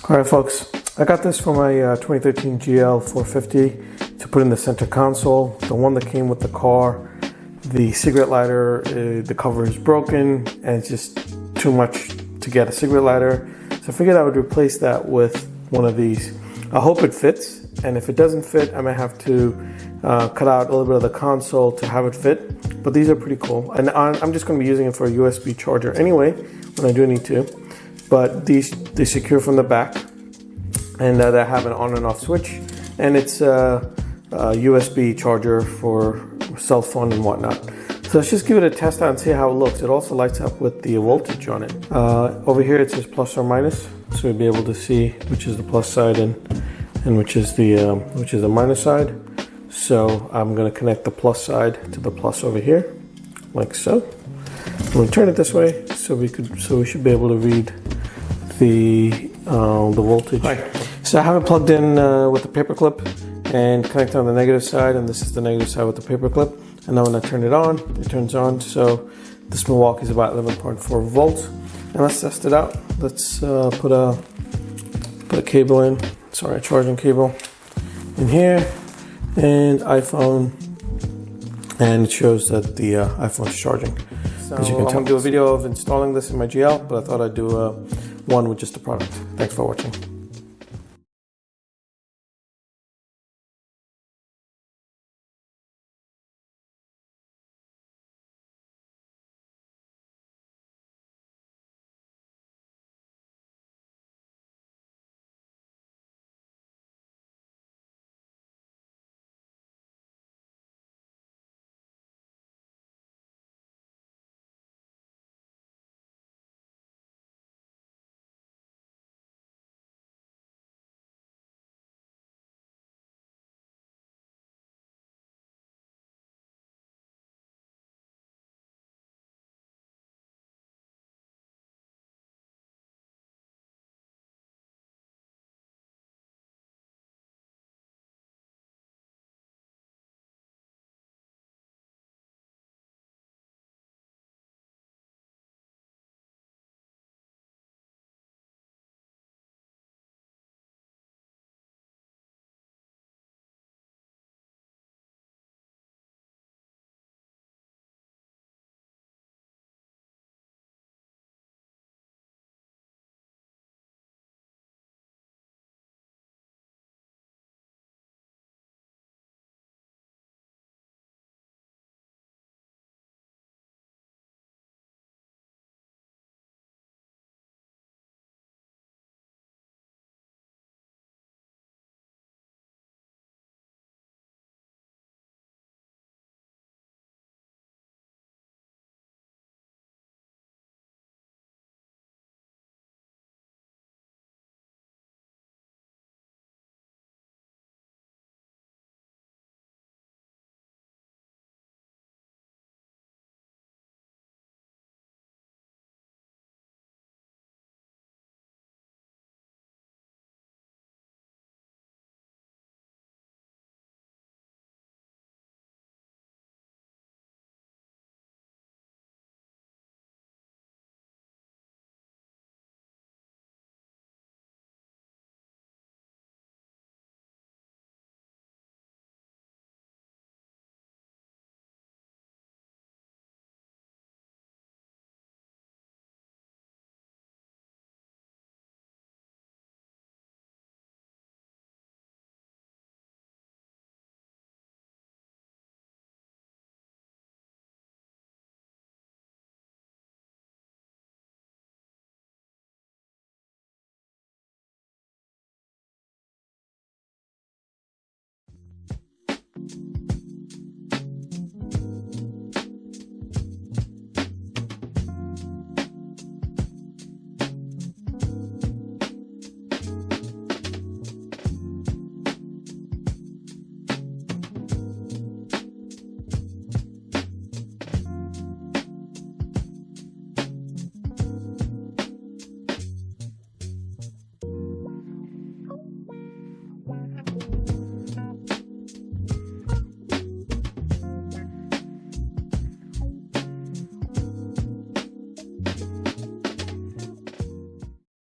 All right, folks, I got this for my 2013 GL450 to put in the center console. The one that came with the car, the cigarette lighter, the cover is broken and it's just too much to get a cigarette lighter. So I figured I would replace that with one of these. I hope it fits, and if it doesn't fit, I might have to cut out a little bit of the console to have it fit. But these are pretty cool, and I'm just going to be using it for a USB charger anyway when I do need to. But they secure from the back, and they have an on and off switch, and it's a USB charger for cell phone and whatnot. So let's just give it a test out and see how it looks. It also lights up with the voltage on it. Over here it says plus or minus, so you'll be able to see which is the plus side and which is the minus side. So I'm going to connect the plus side to the plus over here, like so. I'm going to turn it this way so we should be able to read the voltage. Right. So I have it plugged in with a paper clip and connected on the negative side, and this is the negative side with the paper clip. And now when I turn it on, it turns on. So this Milwaukee is about 11.4 volts. And let's test it out. Let's put a cable in. Sorry, a charging cable in here, and iPhone, and it shows that the iPhone is charging. So as you can tell, I'm going to do a video of installing this in my GL, but I thought I'd do one with just the product. Thanks for watching.